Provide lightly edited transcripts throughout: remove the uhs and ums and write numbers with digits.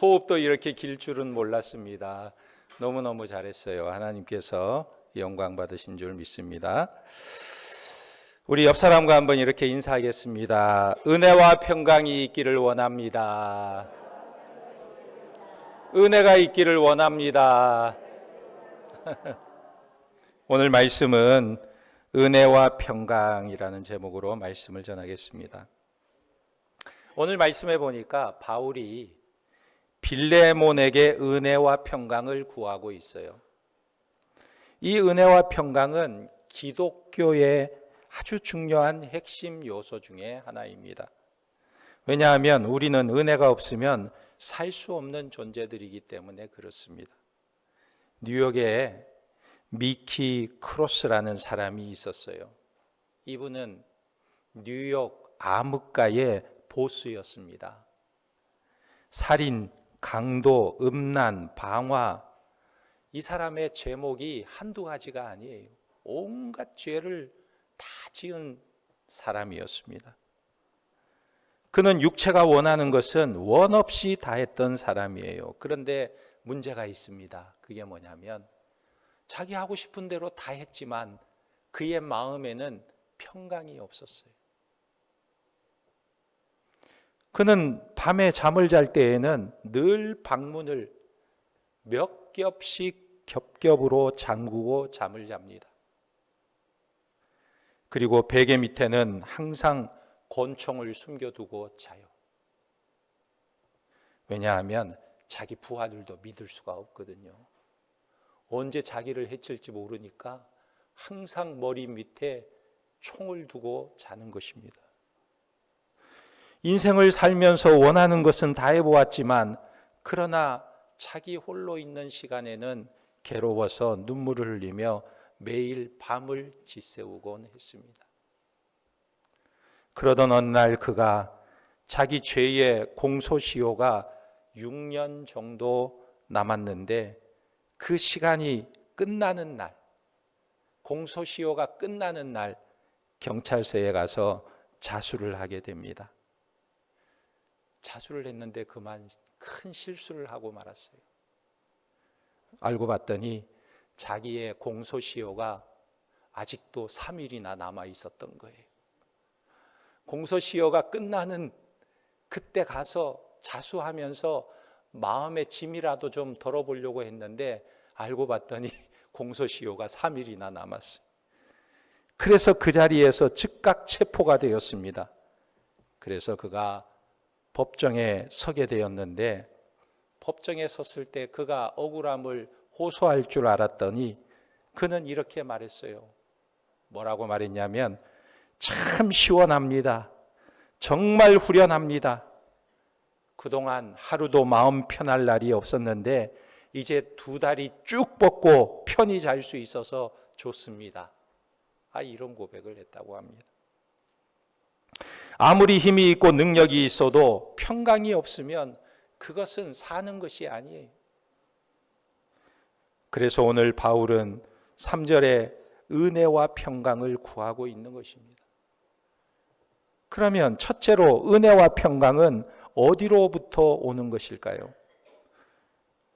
호흡도 이렇게 길 줄은 몰랐습니다. 너무너무 잘했어요. 하나님께서 영광 받으신 줄 믿습니다. 우리 옆 사람과 한번 이렇게 인사하겠습니다. 은혜와 평강이 있기를 원합니다. 은혜가 있기를 원합니다. 오늘 말씀은 은혜와 평강이라는 제목으로 말씀을 전하겠습니다. 오늘 말씀해 보니까 바울이 빌레몬에게 은혜와 평강을 구하고 있어요. 이 은혜와 평강은 기독교의 아주 중요한 핵심 요소 중에 하나입니다. 왜냐하면 우리는 은혜가 없으면 살 수 없는 존재들이기 때문에 그렇습니다. 뉴욕에 미키 크로스라는 사람이 있었어요. 이분은 뉴욕 암흑가의 보스였습니다. 살인, 강도, 음란, 방화, 이 사람의 죄목이 한두 가지가 아니에요. 온갖 죄를 다 지은 사람이었습니다. 그는 육체가 원하는 것은 원 없이 다 했던 사람이에요. 그런데 문제가 있습니다. 그게 뭐냐면 자기 하고 싶은 대로 다 했지만 그의 마음에는 평강이 없었어요. 그는 밤에 잠을 잘 때에는 늘 방문을 몇 겹씩 겹겹으로 잠그고 잠을 잡니다. 그리고 베개 밑에는 항상 권총을 숨겨두고 자요. 왜냐하면 자기 부하들도 믿을 수가 없거든요. 언제 자기를 해칠지 모르니까 항상 머리 밑에 총을 두고 자는 것입니다. 인생을 살면서 원하는 것은 다 해보았지만 그러나 자기 홀로 있는 시간에는 괴로워서 눈물을 흘리며 매일 밤을 지새우곤 했습니다. 그러던 어느 날 그가 자기 죄의 공소시효가 6년 정도 남았는데 그 시간이 끝나는 날, 공소시효가 끝나는 날 경찰서에 가서 자수를 하게 됩니다. 자수를 했는데 그만 큰 실수를 하고 말았어요. 알고 봤더니 자기의 공소시효가 아직도 3일이나 남아 있었던 거예요. 공소시효가 끝나는 그때 가서 자수하면서 마음의 짐이라도 좀 덜어보려고 했는데 알고 봤더니 공소시효가 3일이나 남았어요. 그래서 그 자리에서 즉각 체포가 되었습니다. 그래서 그가 법정에 서게 되었는데 법정에 섰을 때 그가 억울함을 호소할 줄 알았더니 그는 이렇게 말했어요. 뭐라고 말했냐면 참 시원합니다. 정말 후련합니다. 그동안 하루도 마음 편할 날이 없었는데 이제 2다리 쭉 뻗고 편히 잘 수 있어서 좋습니다. 이런 고백을 했다고 합니다. 아무리 힘이 있고 능력이 있어도 평강이 없으면 그것은 사는 것이 아니에요. 그래서 오늘 바울은 3절에 은혜와 평강을 구하고 있는 것입니다. 그러면 첫째로 은혜와 평강은 어디로부터 오는 것일까요?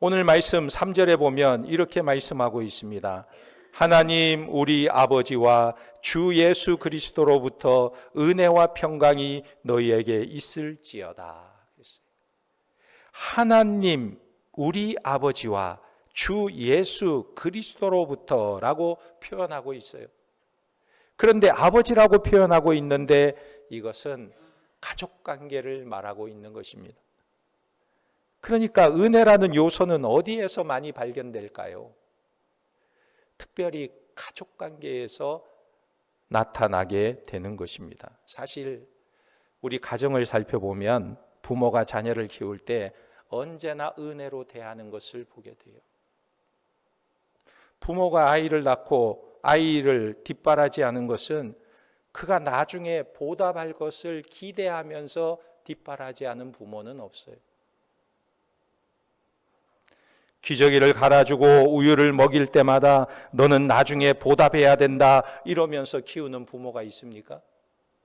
오늘 말씀 3절에 보면 이렇게 말씀하고 있습니다. 하나님 우리 아버지와 주 예수 그리스도로부터 은혜와 평강이 너희에게 있을지어다. 하나님 우리 아버지와 주 예수 그리스도로부터라고 표현하고 있어요. 그런데 아버지라고 표현하고 있는데 이것은 가족관계를 말하고 있는 것입니다. 그러니까 은혜라는 요소는 어디에서 많이 발견될까요? 특별히 가족관계에서 나타나게 되는 것입니다. 사실 우리 가정을 살펴보면 부모가 자녀를 키울 때 언제나 은혜로 대하는 것을 보게 돼요. 부모가 아이를 낳고 아이를 뒷바라지하는 것은 그가 나중에 보답할 것을 기대하면서 뒷바라지하는 부모는 없어요. 기저귀를 갈아주고 우유를 먹일 때마다 너는 나중에 보답해야 된다 이러면서 키우는 부모가 있습니까?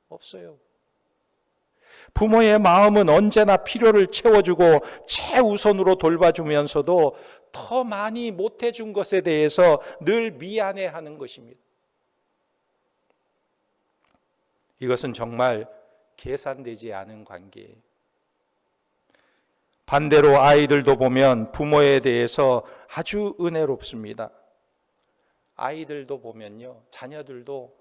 없어요. 부모의 마음은 언제나 필요를 채워주고 최우선으로 돌봐주면서도 더 많이 못해준 것에 대해서 늘 미안해하는 것입니다. 이것은 정말 계산되지 않은 관계예요. 반대로 아이들도 보면 부모에 대해서 아주 은혜롭습니다. 아이들도 보면요, 자녀들도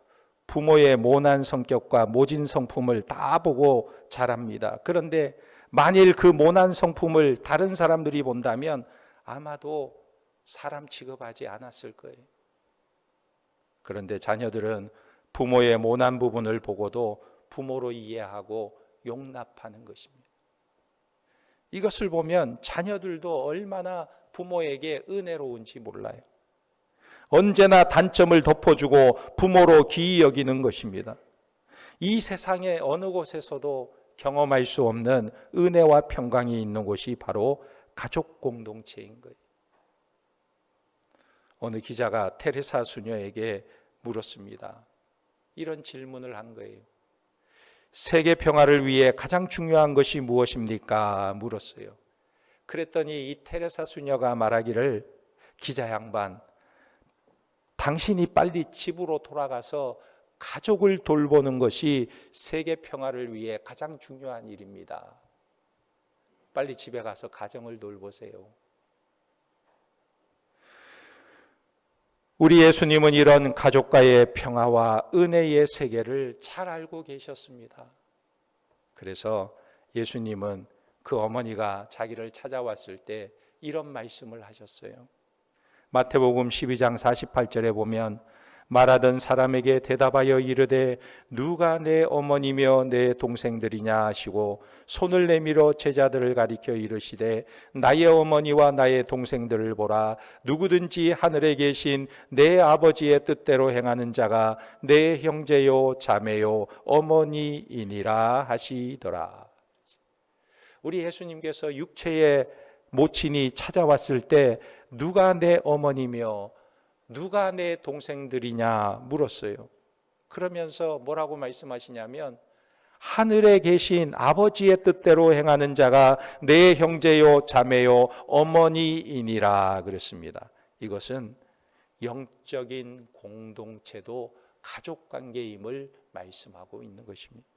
부모의 모난 성격과 모진 성품을 다 보고 자랍니다. 그런데 만일 그 모난 성품을 다른 사람들이 본다면 아마도 사람 취급하지 않았을 거예요. 그런데 자녀들은 부모의 모난 부분을 보고도 부모로 이해하고 용납하는 것입니다. 이것을 보면 자녀들도 얼마나 부모에게 은혜로운지 몰라요. 언제나 단점을 덮어주고 부모로 귀히 여기는 것입니다. 이 세상의 어느 곳에서도 경험할 수 없는 은혜와 평강이 있는 곳이 바로 가족 공동체인 거예요. 어느 기자가 테레사 수녀에게 물었습니다. 이런 질문을 한 거예요. 세계 평화를 위해 가장 중요한 것이 무엇입니까? 물었어요. 그랬더니 이 테레사 수녀가 말하기를, 기자 양반, 당신이 빨리 집으로 돌아가서 가족을 돌보는 것이 세계 평화를 위해 가장 중요한 일입니다. 빨리 집에 가서 가정을 돌보세요. 우리 예수님은 이런 가족과의 평화와 은혜의 세계를 잘 알고 계셨습니다. 그래서 예수님은 그 어머니가 자기를 찾아왔을 때 이런 말씀을 하셨어요. 마태복음 12장 48절에 보면 말하던 사람에게 대답하여 이르되 누가 내 어머니며 내 동생들이냐 하시고 손을 내밀어 제자들을 가리켜 이르시되 나의 어머니와 나의 동생들을 보라. 누구든지 하늘에 계신 내 아버지의 뜻대로 행하는 자가 내 형제요 자매요 어머니이니라 하시더라. 우리 예수님께서 육체의 모친이 찾아왔을 때 누가 내 어머니며 누가 내 동생들이냐 물었어요. 그러면서 뭐라고 말씀하시냐면 하늘에 계신 아버지의 뜻대로 행하는 자가 내 형제요 자매요 어머니이니라 그랬습니다. 이것은 영적인 공동체도 가족관계임을 말씀하고 있는 것입니다.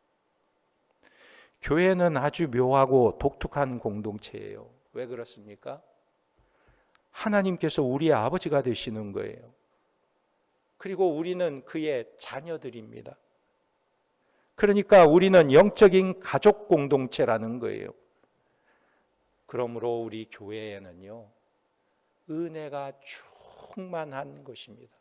교회는 아주 묘하고 독특한 공동체예요. 왜 그렇습니까? 하나님께서 우리의 아버지가 되시는 거예요. 그리고 우리는 그의 자녀들입니다. 그러니까 우리는 영적인 가족 공동체라는 거예요. 그러므로 우리 교회에는요, 은혜가 충만한 것입니다.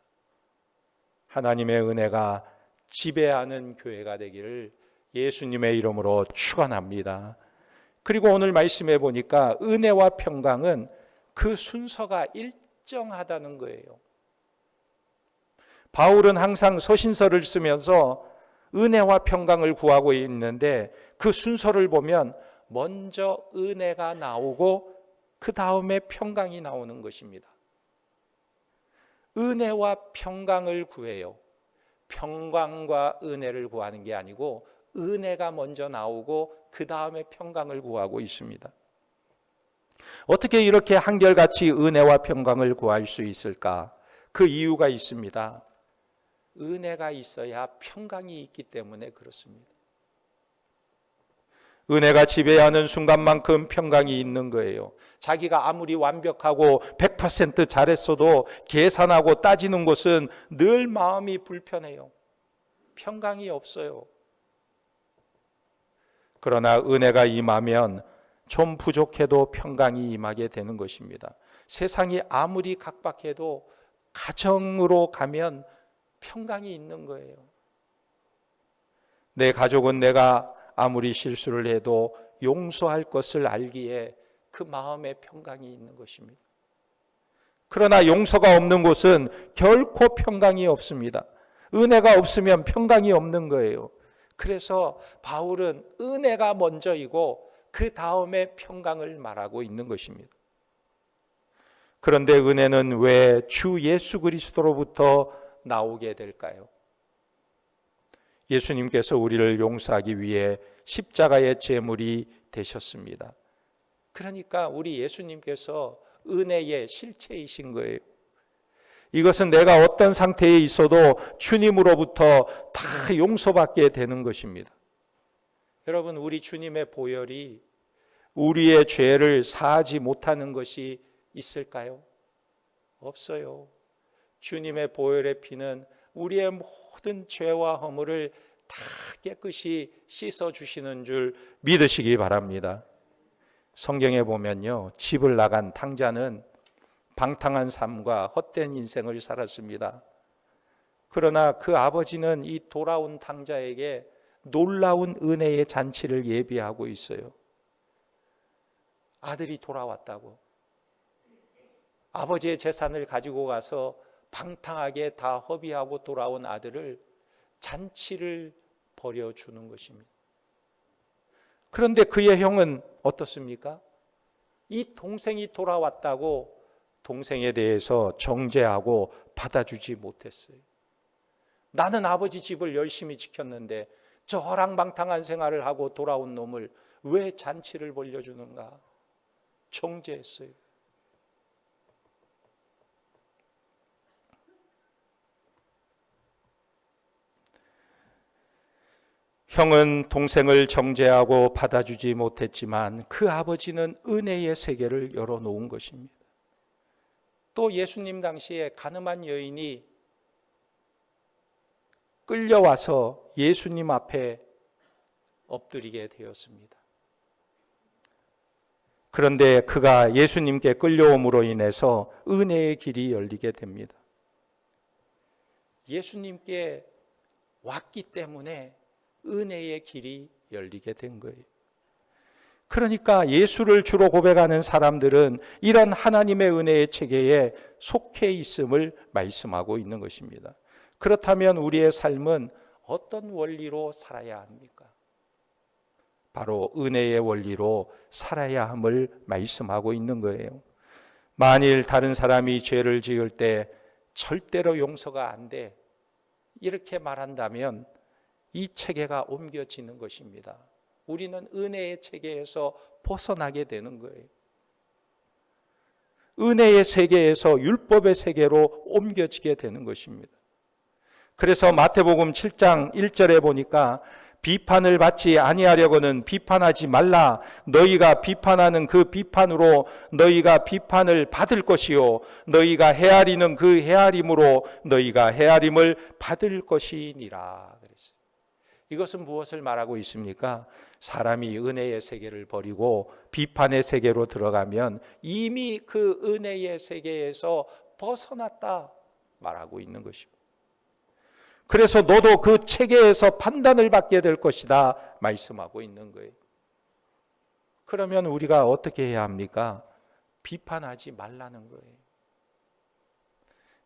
하나님의 은혜가 지배하는 교회가 되기를 예수님의 이름으로 축원합니다. 그리고 오늘 말씀해 보니까 은혜와 평강은 그 순서가 일정하다는 거예요. 바울은 항상 서신서를 쓰면서 은혜와 평강을 구하고 있는데 그 순서를 보면 먼저 은혜가 나오고 그 다음에 평강이 나오는 것입니다. 은혜와 평강을 구해요. 평강과 은혜를 구하는 게 아니고 은혜가 먼저 나오고 그 다음에 평강을 구하고 있습니다. 어떻게 이렇게 한결같이 은혜와 평강을 구할 수 있을까? 그 이유가 있습니다. 은혜가 있어야 평강이 있기 때문에 그렇습니다. 은혜가 지배하는 순간만큼 평강이 있는 거예요. 자기가 아무리 완벽하고 100% 잘했어도 계산하고 따지는 것은 늘 마음이 불편해요. 평강이 없어요. 그러나 은혜가 임하면 좀 부족해도 평강이 임하게 되는 것입니다. 세상이 아무리 각박해도 가정으로 가면 평강이 있는 거예요. 내 가족은 내가 아무리 실수를 해도 용서할 것을 알기에 그 마음에 평강이 있는 것입니다. 그러나 용서가 없는 곳은 결코 평강이 없습니다. 은혜가 없으면 평강이 없는 거예요. 그래서 바울은 은혜가 먼저이고 그 다음에 평강을 말하고 있는 것입니다. 그런데 은혜는 왜 주 예수 그리스도로부터 나오게 될까요? 예수님께서 우리를 용서하기 위해 십자가의 제물이 되셨습니다. 그러니까 우리 예수님께서 은혜의 실체이신 거예요. 이것은 내가 어떤 상태에 있어도 주님으로부터 다 용서받게 되는 것입니다. 여러분, 우리 주님의 보혈이 우리의 죄를 사하지 못하는 것이 있을까요? 없어요. 주님의 보혈의 피는 우리의 모든 죄와 허물을 다 깨끗이 씻어주시는 줄 믿으시기 바랍니다. 성경에 보면요, 집을 나간 탕자는 방탕한 삶과 헛된 인생을 살았습니다. 그러나 그 아버지는 이 돌아온 탕자에게 놀라운 은혜의 잔치를 예비하고 있어요. 아들이 돌아왔다고. 아버지의 재산을 가지고 가서 방탕하게 다 허비하고 돌아온 아들을 잔치를 벌여주는 것입니다. 그런데 그의 형은 어떻습니까? 이 동생이 돌아왔다고 동생에 대해서 정죄하고 받아주지 못했어요. 나는 아버지 집을 열심히 지켰는데 저 허랑방탕한 생활을 하고 돌아온 놈을 왜 잔치를 벌려주는가? 정죄했어요. 형은 동생을 정죄하고 받아주지 못했지만 그 아버지는 은혜의 세계를 열어놓은 것입니다. 또 예수님 당시에 가늠한 여인이 끌려와서 예수님 앞에 엎드리게 되었습니다. 그런데 그가 예수님께 끌려옴으로 인해서 은혜의 길이 열리게 됩니다. 예수님께 왔기 때문에 은혜의 길이 열리게 된 거예요. 그러니까 예수를 주로 고백하는 사람들은 이런 하나님의 은혜의 체계에 속해 있음을 말씀하고 있는 것입니다. 그렇다면 우리의 삶은 어떤 원리로 살아야 합니까? 바로 은혜의 원리로 살아야 함을 말씀하고 있는 거예요. 만일 다른 사람이 죄를 지을 때 절대로 용서가 안 돼, 이렇게 말한다면 이 체계가 옮겨지는 것입니다. 우리는 은혜의 체계에서 벗어나게 되는 거예요. 은혜의 세계에서 율법의 세계로 옮겨지게 되는 것입니다. 그래서 마태복음 7장 1절에 보니까 비판을 받지 아니하려고는 비판하지 말라. 너희가 비판하는 그 비판으로 너희가 비판을 받을 것이요 너희가 헤아리는 그 헤아림으로 너희가 헤아림을 받을 것이니라 그랬어요. 이것은 무엇을 말하고 있습니까? 사람이 은혜의 세계를 버리고 비판의 세계로 들어가면 이미 그 은혜의 세계에서 벗어났다 말하고 있는 것입니다. 그래서 너도 그 체계에서 판단을 받게 될 것이다 말씀하고 있는 거예요. 그러면 우리가 어떻게 해야 합니까? 비판하지 말라는 거예요.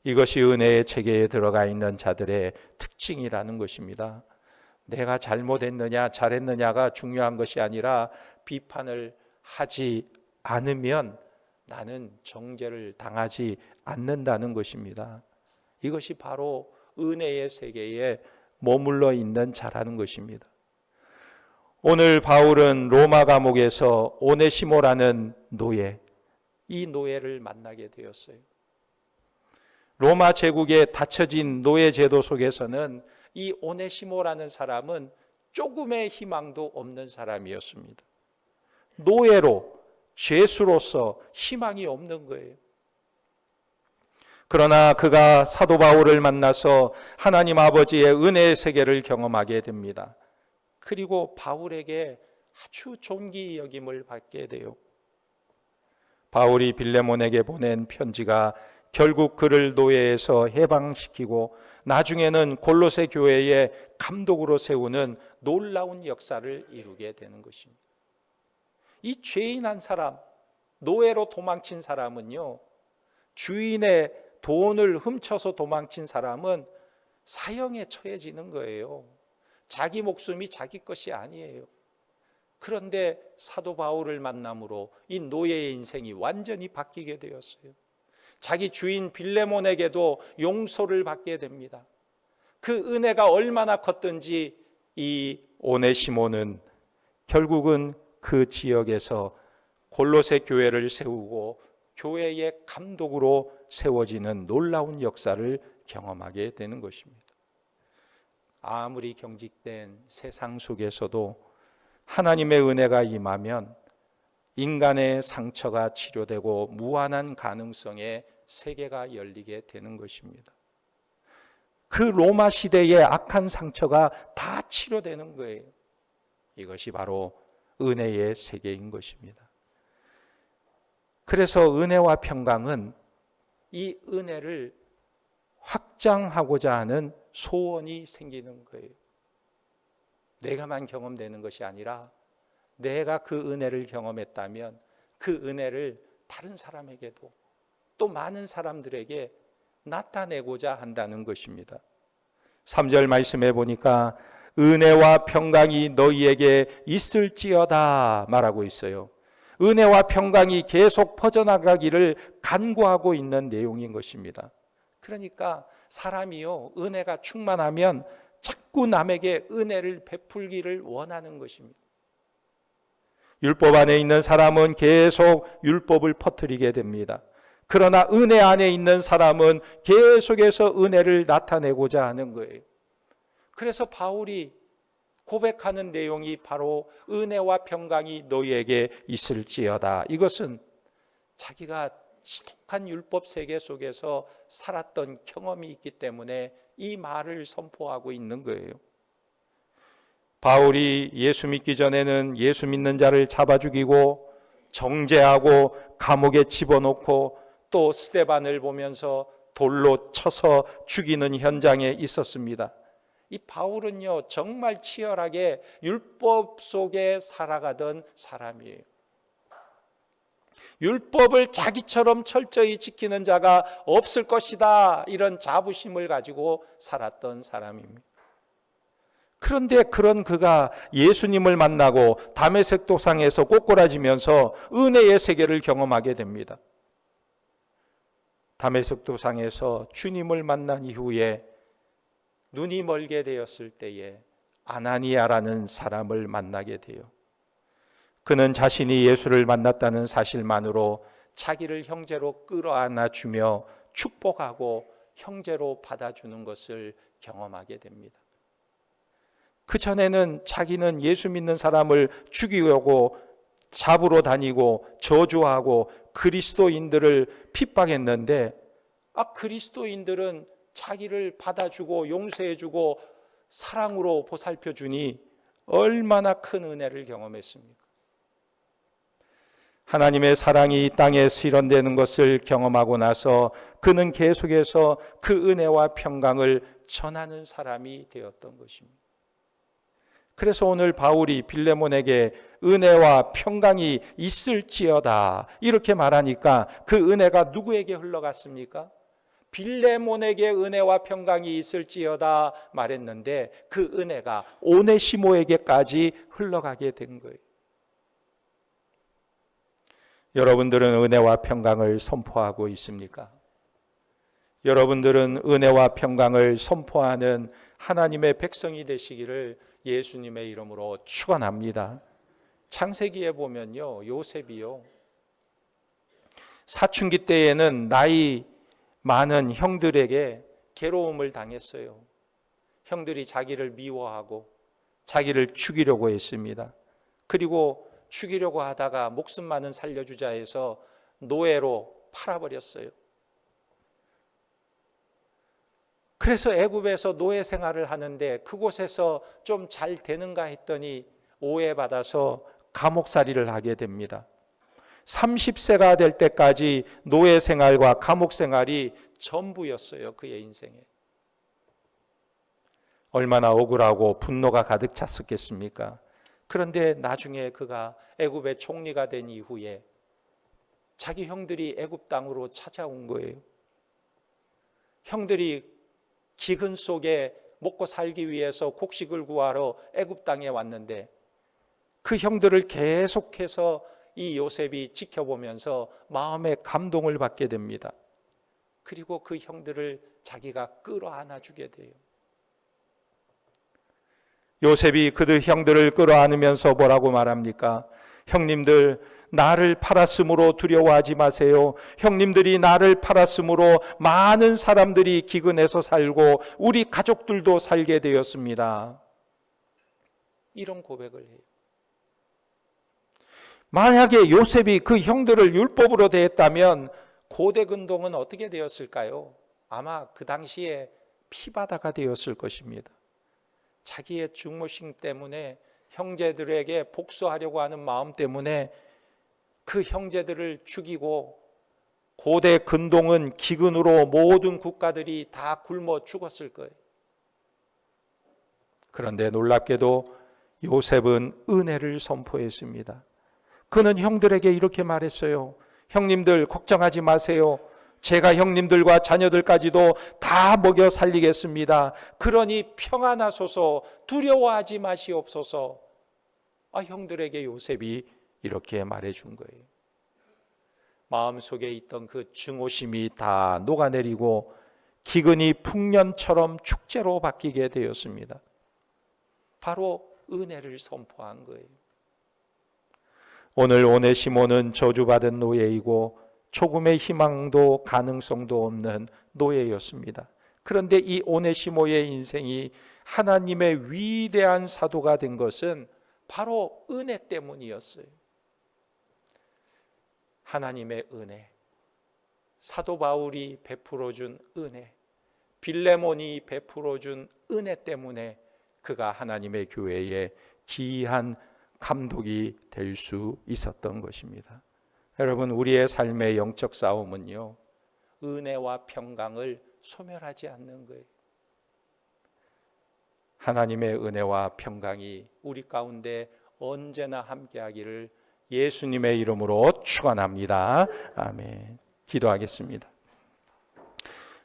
이것이 은혜의 체계에 들어가 있는 자들의 특징이라는 것입니다. 내가 잘못했느냐 잘했느냐가 중요한 것이 아니라 비판을 하지 않으면 나는 정죄를 당하지 않는다는 것입니다. 이것이 바로 은혜의 세계에 머물러 있는 자라는 것입니다. 오늘 바울은 로마 감옥에서 오네시모라는 노예, 이 노예를 만나게 되었어요. 로마 제국에 닫혀진 노예 제도 속에서는 이 오네시모라는 사람은 조금의 희망도 없는 사람이었습니다. 노예로, 죄수로서 희망이 없는 거예요. 그러나 그가 사도 바울을 만나서 하나님 아버지의 은혜의 세계를 경험하게 됩니다. 그리고 바울에게 아주 존귀 여김을 받게 돼요. 바울이 빌레몬에게 보낸 편지가 결국 그를 노예에서 해방시키고 나중에는 골로새 교회의 감독으로 세우는 놀라운 역사를 이루게 되는 것입니다. 이 죄인 한 사람, 노예로 도망친 사람은요, 주인의 돈을 훔쳐서 도망친 사람은 사형에 처해지는 거예요. 자기 목숨이 자기 것이 아니에요. 그런데 사도 바울을 만남으로 이 노예의 인생이 완전히 바뀌게 되었어요. 자기 주인 빌레몬에게도 용서를 받게 됩니다. 그 은혜가 얼마나 컸든지 이 오네시모는 결국은 그 지역에서 골로새 교회를 세우고 교회의 감독으로 세워지는 놀라운 역사를 경험하게 되는 것입니다. 아무리 경직된 세상 속에서도 하나님의 은혜가 임하면 인간의 상처가 치료되고 무한한 가능성의 세계가 열리게 되는 것입니다. 그 로마 시대의 악한 상처가 다 치료되는 거예요. 이것이 바로 은혜의 세계인 것입니다. 그래서 은혜와 평강은 이 은혜를 확장하고자 하는 소원이 생기는 거예요. 내가만 경험되는 것이 아니라 내가 그 은혜를 경험했다면 그 은혜를 다른 사람에게도 또 많은 사람들에게 나타내고자 한다는 것입니다. 3절 말씀해 보니까 은혜와 평강이 너희에게 있을지어다 말하고 있어요. 은혜와 평강이 계속 퍼져나가기를 간구하고 있는 내용인 것입니다. 그러니까 사람이요, 은혜가 충만하면 자꾸 남에게 은혜를 베풀기를 원하는 것입니다. 율법 안에 있는 사람은 계속 율법을 퍼뜨리게 됩니다. 그러나 은혜 안에 있는 사람은 계속해서 은혜를 나타내고자 하는 거예요. 그래서 바울이 고백하는 내용이 바로 은혜와 평강이 너희에게 있을지어다. 이것은 자기가 지독한 율법 세계 속에서 살았던 경험이 있기 때문에 이 말을 선포하고 있는 거예요. 바울이 예수 믿기 전에는 예수 믿는 자를 잡아 죽이고 정죄하고 감옥에 집어넣고 또 스데반을 보면서 돌로 쳐서 죽이는 현장에 있었습니다. 이 바울은요, 정말 치열하게 율법 속에 살아가던 사람이에요. 율법을 자기처럼 철저히 지키는 자가 없을 것이다, 이런 자부심을 가지고 살았던 사람입니다. 그런데 그런 그가 예수님을 만나고 다메섹 도상에서 꼬꾸라지면서 은혜의 세계를 경험하게 됩니다. 다메섹 도상에서 주님을 만난 이후에 눈이 멀게 되었을 때에 아나니아라는 사람을 만나게 돼요. 그는 자신이 예수를 만났다는 사실만으로 자기를 형제로 끌어안아 주며 축복하고 형제로 받아주는 것을 경험하게 됩니다. 그 전에는 자기는 예수 믿는 사람을 죽이려고 잡으러 다니고 저주하고 그리스도인들을 핍박했는데, 그리스도인들은 자기를 받아주고 용서해주고 사랑으로 보살펴주니 얼마나 큰 은혜를 경험했습니까? 하나님의 사랑이 이 땅에 실현되는 것을 경험하고 나서 그는 계속해서 그 은혜와 평강을 전하는 사람이 되었던 것입니다. 그래서 오늘 바울이 빌레몬에게 은혜와 평강이 있을지어다 이렇게 말하니까 그 은혜가 누구에게 흘러갔습니까? 빌레몬에게 은혜와 평강이 있을지어다 말했는데 그 은혜가 오네시모에게까지 흘러가게 된 거예요. 여러분들은 은혜와 평강을 선포하고 있습니까? 여러분들은 은혜와 평강을 선포하는 하나님의 백성이 되시기를 예수님의 이름으로 축원합니다. 창세기에 보면요, 요셉이요, 사춘기 때에는 나이 많은 형들에게 괴로움을 당했어요. 형들이 자기를 미워하고 자기를 죽이려고 했습니다. 그리고 죽이려고 하다가 목숨만은 살려주자 해서 노예로 팔아버렸어요. 그래서 애굽에서 노예 생활을 하는데 그곳에서 좀 잘 되는가 했더니 오해받아서 감옥살이를 하게 됩니다. 30세가 될 때까지 노예 생활과 감옥 생활이 전부였어요. 그의 인생에. 얼마나 억울하고 분노가 가득 찼었겠습니까? 그런데 나중에 그가 애굽의 총리가 된 이후에 자기 형들이 애굽 땅으로 찾아온 거예요. 형들이 기근 속에 먹고 살기 위해서 곡식을 구하러 애굽 땅에 왔는데 그 형들을 계속해서 이 요셉이 지켜보면서 마음에 감동을 받게 됩니다. 그리고 그 형들을 자기가 끌어안아 주게 돼요. 요셉이 그들 형들을 끌어안으면서 뭐라고 말합니까? 형님들, 나를 팔았으므로 두려워하지 마세요. 형님들이 나를 팔았으므로 많은 사람들이 기근해서 살고 우리 가족들도 살게 되었습니다. 이런 고백을 해요. 만약에 요셉이 그 형들을 율법으로 대했다면 고대 근동은 어떻게 되었을까요? 아마 그 당시에 피바다가 되었을 것입니다. 자기의 중모심 때문에 형제들에게 복수하려고 하는 마음 때문에 그 형제들을 죽이고 고대 근동은 기근으로 모든 국가들이 다 굶어 죽었을 거예요. 그런데 놀랍게도 요셉은 은혜를 선포했습니다. 그는 형들에게 이렇게 말했어요. 형님들 걱정하지 마세요. 제가 형님들과 자녀들까지도 다 먹여 살리겠습니다. 그러니 평안하소서, 두려워하지 마시옵소서. 형들에게 요셉이 이렇게 말해준 거예요. 마음속에 있던 그 증오심이 다 녹아내리고 기근이 풍년처럼 축제로 바뀌게 되었습니다. 바로 은혜를 선포한 거예요. 오늘 오네시모는 저주받은 노예이고 조금의 희망도 가능성도 없는 노예였습니다. 그런데 이 오네시모의 인생이 하나님의 위대한 사도가 된 것은 바로 은혜 때문이었어요. 하나님의 은혜, 사도 바울이 베풀어준 은혜, 빌레몬이 베풀어준 은혜 때문에 그가 하나님의 교회에 귀한 감독이 될 수 있었던 것입니다. 여러분, 우리의 삶의 영적 싸움은요, 은혜와 평강을 소멸하지 않는 거예요. 하나님의 은혜와 평강이 우리 가운데 언제나 함께하기를 예수님의 이름으로 축원합니다. 아멘. 기도하겠습니다.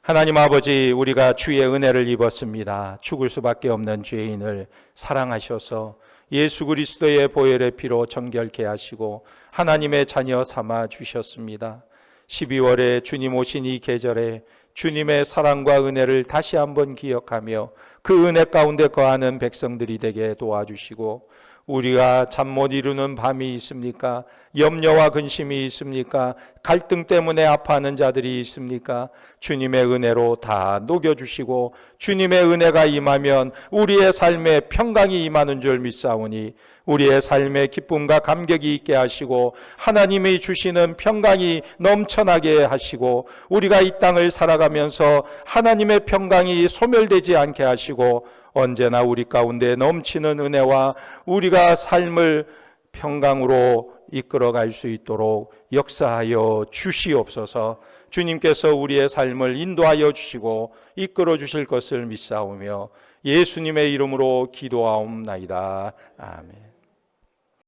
하나님 아버지, 우리가 주의 은혜를 입었습니다. 죽을 수밖에 없는 죄인을 사랑하셔서 예수 그리스도의 보혈의 피로 정결케 하시고 하나님의 자녀 삼아 주셨습니다. 12월에 주님 오신 이 계절에 주님의 사랑과 은혜를 다시 한번 기억하며 그 은혜 가운데 거하는 백성들이 되게 도와주시고, 우리가 잠 못 이루는 밤이 있습니까? 염려와 근심이 있습니까? 갈등 때문에 아파하는 자들이 있습니까? 주님의 은혜로 다 녹여주시고 주님의 은혜가 임하면 우리의 삶에 평강이 임하는 줄 믿사오니 우리의 삶에 기쁨과 감격이 있게 하시고 하나님이 주시는 평강이 넘쳐나게 하시고 우리가 이 땅을 살아가면서 하나님의 평강이 소멸되지 않게 하시고 언제나 우리 가운데 넘치는 은혜와 우리가 삶을 평강으로 이끌어갈 수 있도록 역사하여 주시옵소서. 주님께서 우리의 삶을 인도하여 주시고 이끌어 주실 것을 믿사오며 예수님의 이름으로 기도하옵나이다. 아멘.